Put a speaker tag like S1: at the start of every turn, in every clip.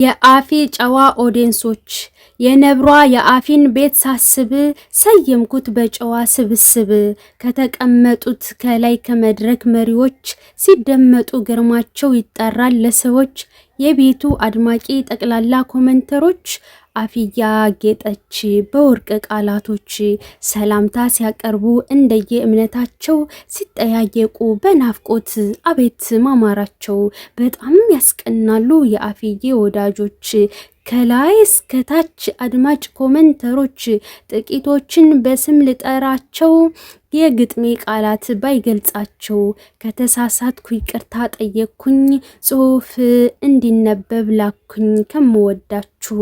S1: የአፌ ጨዋ ኦዲየንሶች የነብሯ የአፊን ቤት ሳስብ ሰየምኩት በጨዋ ስብስብ። ከተቀመጡት ከላይ ከመድረክ መሪዎች ሲደመጡ ግርማቸው ይጠራል ለሰዎች። የቤቱ አድማቂ ጠቅላላ ኮመንተሮች አፍያ ጌጠች በወርቅ ቃላቶች ሰላምታ ሲያቀርቡ እንደየ እምነታቸው ሲጠያየቁ በናፍቆት አቤት ማማራቸው በጣም ያስቀናሉ የአፍዬ ወዳጆች። ከላይ እስከታች አድማጭ ኮመንተሮች ጥቂቶችን በስም ልጠራቸው የግጥሜ ቃላት ባይገልጻቸው ከተሳሳትኩ ይቅርታ ጠየቅኩኝ ጽሁፍ እንዲነበብ ላኩኝ ከምወዳችሁ።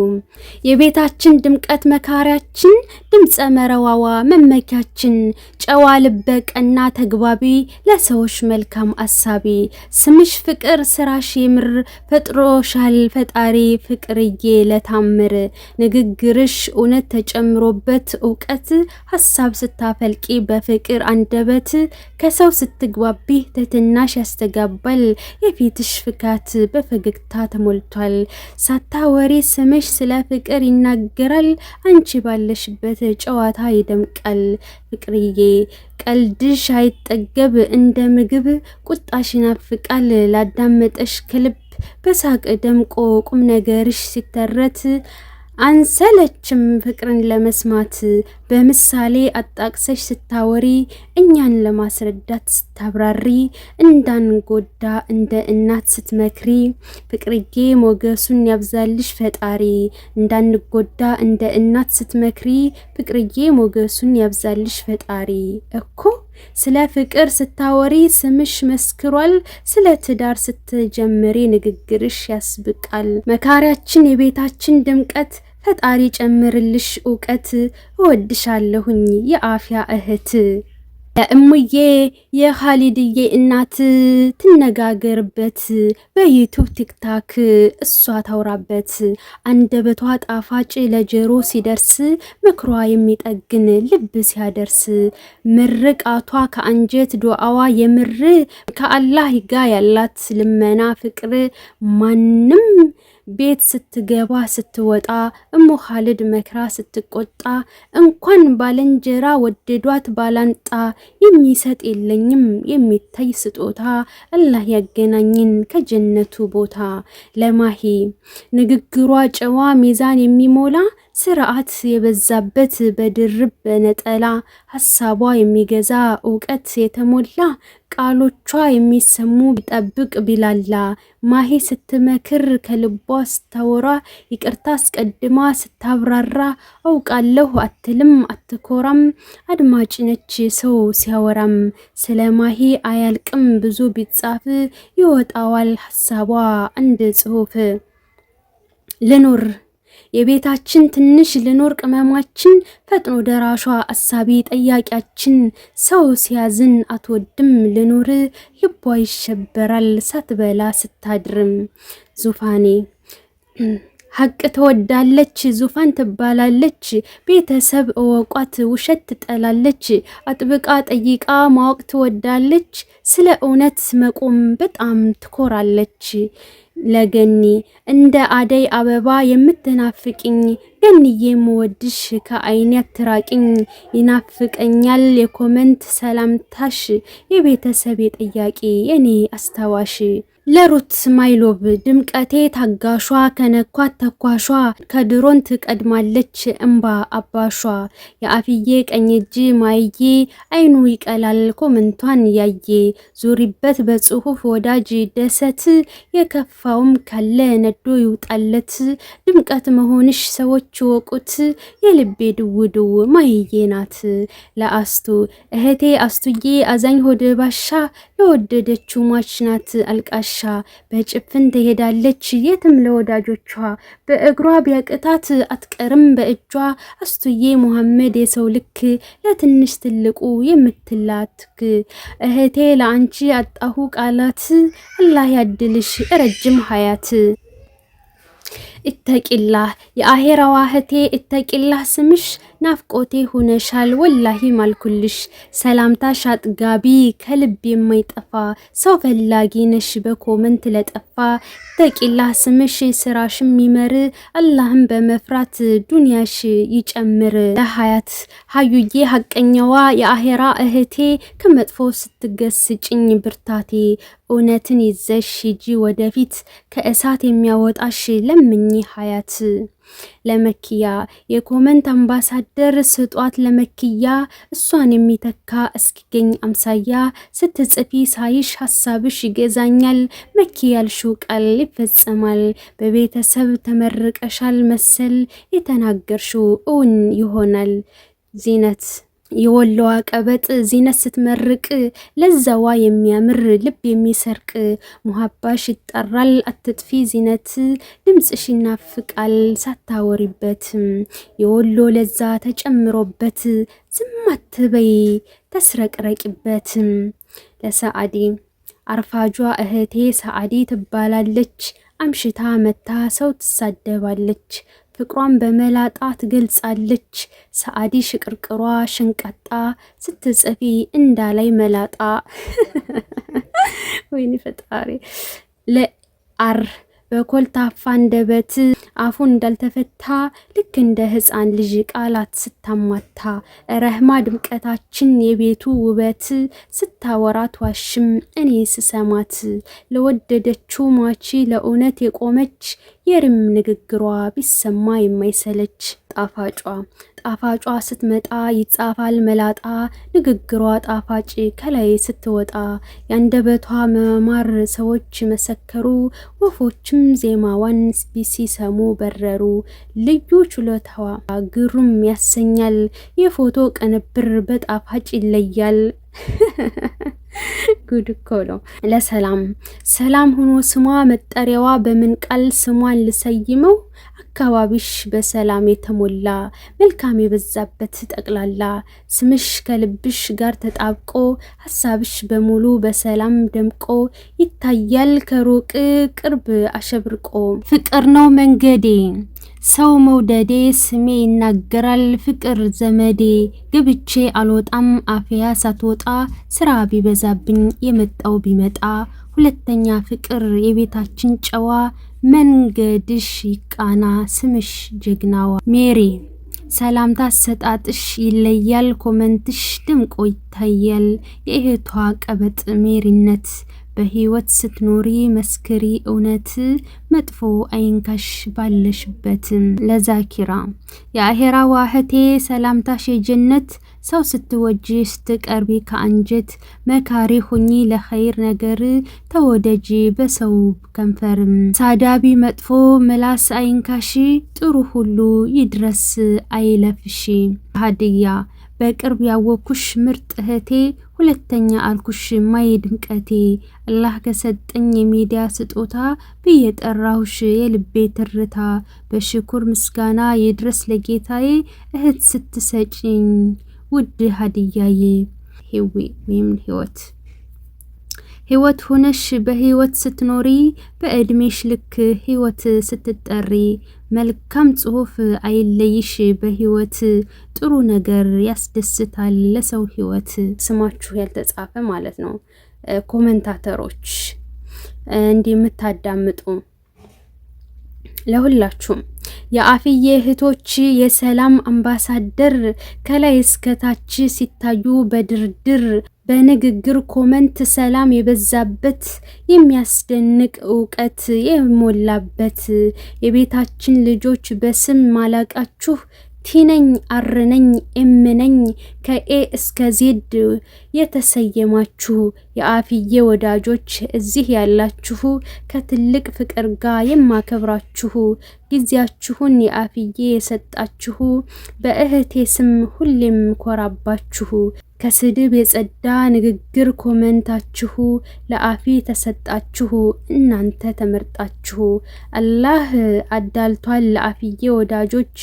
S1: የቤታችን ድምቀት መካሪያችን ድምፀ መረዋዋ መመኪያችን ጨዋ ልበ ቀና ተግባቢ ለሰዎች መልካም አሳቢ ስምሽ ፍቅር ስራሽ የምር ፈጥሮሻል ፈጣሪ ፍቅርዬ ለታምር ንግግርሽ እውነት ተጨምሮበት እውቀት ሀሳብ ስታፈልቂ በፍቅር አንደበት ከሰው ስትግባቢ ትህትናሽ ያስተጋባል የፊትሽ ፍካት በፈገግታ ተሞልቷል። ሳታወሪ ስምሽ ስለ ፍቅር ይናገራል አንቺ ባለሽበት ጨዋታ ይደምቃል። ፍቅርዬ ቀልድሽ አይጠገብ እንደ ምግብ ቁጣሽ ይናፍቃል ላዳመጠሽ ከልብ በሳቅ ደምቆ ቁም ነገርሽ ሲተረት አንሰለችም ፍቅርን ለመስማት በምሳሌ አጣቅሰሽ ስታወሪ እኛን ለማስረዳት ስታብራሪ እንዳንጎዳ እንደ እናት ስትመክሪ ፍቅርዬ ሞገሱን ያብዛልሽ ፈጣሪ እንዳንጎዳ እንደ እናት ስትመክሪ ፍቅርዬ ሞገሱን ያብዛልሽ ፈጣሪ። እኮ ስለ ፍቅር ስታወሪ ስምሽ መስክሯል ስለ ትዳር ስትጀምሪ ንግግርሽ ያስብቃል። መካሪያችን የቤታችን ድምቀት ፈጣሪ ጨምርልሽ እውቀት እወድሻለሁኝ የአፍያ እህት። ለእሙዬ የኻሊድዬ እናት ትነጋገርበት በዩቱብ ቲክታክ እሷ ታውራበት አንደበቷ ጣፋጭ ለጆሮ ሲደርስ ምክሯ የሚጠግን ልብ ሲያደርስ ምርቃቷ ከአንጀት ዱዓዋ የምር ከአላህ ጋ ያላት ልመና ፍቅር ማንም ቤት ስትገባ ስትወጣ እሙ ኻሊድ መክራ ስትቆጣ እንኳን ባልንጀራ ወደዷት ባላንጣ የሚሰጥ የለኝም የሚታይ ስጦታ አላህ ያገናኝን ከጀነቱ ቦታ። ለማሂ ንግግሯ ጨዋ ሚዛን የሚሞላ ስርዓት የበዛበት በድርብ በነጠላ ሀሳቧ የሚገዛ እውቀት የተሞላ ቃሎቿ የሚሰሙ ቢጠብቅ ቢላላ ማሂ ስትመክር ከልቧ ስታወራ ይቅርታ አስቀድማ ስታብራራ አውቃለሁ አትልም አትኮራም አድማጭ ነች ሰው ሲያወራም። ስለ ማሂ አያልቅም ብዙ ቢጻፍ ይወጣዋል ሀሳቧ እንደ ጽሁፍ። ልኑር የቤታችን ትንሽ ልኖር ቅመማችን ፈጥኖ ደራሿ አሳቢ ጠያቂያችን ሰው ሲያዝን አትወድም ልኖር ልቧ ይሸበራል ሳትበላ ስታድርም። ዙፋኔ ሀቅ ትወዳለች ዙፋን ትባላለች ቤተሰብ እወቋት ውሸት ትጠላለች አጥብቃ ጠይቃ ማወቅ ትወዳለች ስለ እውነት መቆም በጣም ትኮራለች። ለገኒ እንደ አደይ አበባ የምትናፍቅኝ ገንዬ የምወድሽ ከአይኔ አትራቂኝ ይናፍቀኛል የኮመንት ሰላምታሽ የቤተሰብ የጠያቂ የኔ አስታዋሽ። ለሩት ማይሎብ ድምቀቴ ታጋሿ ከነኳት ተኳሿ ከድሮን ትቀድማለች እንባ አባሿ። የአፍዬ ቀኝ እጅ ማይዬ አይኑ ይቀላል ኮመንቷን ያየ ዙሪበት በጽሁፍ ወዳጅ ደሰት የከፋውም ካለ ነዶ ይውጣለት ድምቀት መሆንሽ ሰዎች ወቁት የልቤ ድውድው ማይዬ ናት። ለአስቱ እህቴ አስቱዬ አዛኝ ሆድ ባሻ የወደደችው ሟች ናት አልቃሻ በጭፍን ትሄዳለች የትም ለወዳጆቿ በእግሯ ቢያቅታት አትቀርም በእጇ አስቱዬ ሙሐመድ የሰው ልክ ለትንሽ ትልቁ የምትላትክ እህቴ ለአንቺ አጣሁ ቃላት አላህ ያድልሽ ረጅም ሀያት። ኢተቂላህ የአሄራዋ እህቴ እተቂላህ ስምሽ ናፍቆቴ ሆነሻል ወላሂ ማልኩልሽ ሰላምታሽ አጥጋቢ ከልብ የማይጠፋ ሰው ፈላጊ ነሽ በኮመንት ለጠፋ እተቂላህ ስምሽ ስራሽም ይመር አላህም በመፍራት ዱንያሽ ይጨምር። ለሀያት ሀዩዬ ሀቀኛዋ የአሄራ እህቴ ከመጥፎ ስትገስጭኝ ብርታቴ እውነትን ይዘሽ ሂጂ ወደፊት ከእሳት የሚያወጣሽ ለምኝ ሀያት። ለመኪያ የኮመንት አምባሳደር ስጧት ለመኪያ እሷን የሚተካ እስኪገኝ አምሳያ ስትጽፊ ሳይሽ ሀሳብሽ ይገዛኛል መኪያ ያልሽው ቃል ይፈጸማል በቤተሰብ ተመርቀሻል መሰል የተናገርሽው እውን ይሆናል። ዚነት የወሎዋ ቀበጥ ዚነት ስትመርቅ ለዛዋ የሚያምር ልብ የሚሰርቅ ሙሀባሽ ይጠራል አትጥፊ ዚነት ድምጽሽ ይናፍቃል ሳታወሪበት የወሎ ለዛ ተጨምሮበት ዝም አትበይ ተስረቅረቂበት። ለሰዓዲ አርፋጇ እህቴ ሰዓዲ ትባላለች አምሽታ መታ ሰው ትሳደባለች ፍቅሯን በመላጣ ትገልጻለች። ሰዓዲ ሽቅርቅሯ ሽንቀጣ ስትጽፊ እንዳላይ መላጣ ወይኔ ፈጣሪ። ለአር በኮልታፋ አንደበት አፉ እንዳልተፈታ ልክ እንደ ህፃን ልጅ ቃላት ስታማታ ረህማ ድምቀታችን የቤቱ ውበት ስታወራት ዋሽም እኔ ስሰማት ለወደደችው ማቺ ለእውነት የቆመች የርም ንግግሯ ቢሰማ የማይሰለች ጣፋጯ ስትመጣ ይጻፋል መላጣ ንግግሯ ጣፋጭ ከላይ ስትወጣ ያንደበቷ መማር ሰዎች መሰከሩ ወፎችም ዜማዋን ሲሰሙ በረሩ። ልዩ ችሎታዋ ግሩም ያሰኛል የፎቶ ቅንብር በጣፋጭ ይለያል። ጉድ እኮ ነው። ለሰላም ሆኖ ስሟ መጠሪያዋ በምን ቃል ስሟን ልሰይመው አካባቢሽ በሰላም የተሞላ መልካም የበዛበት ጠቅላላ ስምሽ ከልብሽ ጋር ተጣብቆ ሀሳብሽ በሙሉ በሰላም ደምቆ ይታያል ከሩቅ ቅርብ አሸብርቆ። ፍቅር ነው መንገዴ ሰው መውደዴ ስሜ ይናገራል ፍቅር ዘመዴ ግብቼ አልወጣም አፍያ ሳትወጣ ስራ ቢበዛብኝ የመጣው ቢመጣ ሁለተኛ ፍቅር የቤታችን ጨዋ መንገድሽ ይቃና ስምሽ ጀግናዋ። ሜሪ ሰላምታ አሰጣጥሽ ይለያል ኮመንትሽ ድምቆ ይታያል የእህቷ ቀበጥ ሜሪነት በህይወት ስትኖሪ መስክሪ እውነት መጥፎ አይንካሽ ባለሽበት። ለዛኪራ የአሄራ ዋህቴ ሰላምታሽ የጀነት ሰው ስትወጂ ስትቀርቢ ከአንጀት መካሪ ሆኚ ለኸይር ነገር ተወደጂ በሰው ከንፈር ሳዳቢ መጥፎ ምላስ አይንካሽ ጥሩ ሁሉ ይድረስ አይለፍሽ። ሀዲያ በቅርብ ያወኩሽ ምርጥ እህቴ ሁለተኛ አልኩሽ ማየ ድምቀቴ አላህ ከሰጠኝ የሚዲያ ስጦታ ብየጠራሁሽ የልቤ ትርታ በሽኩር ምስጋና ይድረስ ለጌታዬ እህት ስትሰጪኝ ውድ ሀዲያዬ። ሂዊ ወይም ህይወት ሆነሽ በህይወት ስትኖሪ በእድሜሽ ልክ ህይወት ስትጠሪ መልካም ጽሁፍ አይለይሽ በህይወት ጥሩ ነገር ያስደስታል ለሰው ህይወት። ስማችሁ ያልተጻፈ ማለት ነው ኮሜንታተሮች እንዲህ የምታዳምጡ ለሁላችሁም የአፍዬ እህቶች የሰላም አምባሳደር ከላይ እስከታች ሲታዩ በድርድር በንግግር ኮመንት ሰላም የበዛበት የሚያስደንቅ እውቀት የሞላበት የቤታችን ልጆች በስም ማላቃችሁ ቲነኝ አርነኝ እምነኝ ከኤ እስከ ዜድ የተሰየማችሁ የአፍዬ ወዳጆች እዚህ ያላችሁ ከትልቅ ፍቅር ጋር የማከብራችሁ ጊዜያችሁን የአፍዬ የሰጣችሁ በእህቴ ስም ሁሌም ኮራባችሁ። ከስድብ የጸዳ ንግግር ኮመንታችሁ ለአፊ ተሰጣችሁ እናንተ ተመርጣችሁ። አላህ አዳልቷል ለአፍዬ ወዳጆች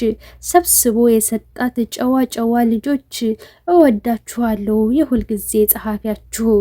S1: ሰብስቦ የሰጣት ጨዋ ልጆች። እወዳችኋለሁ የሁል ጊዜ ጸሐፊያችሁ።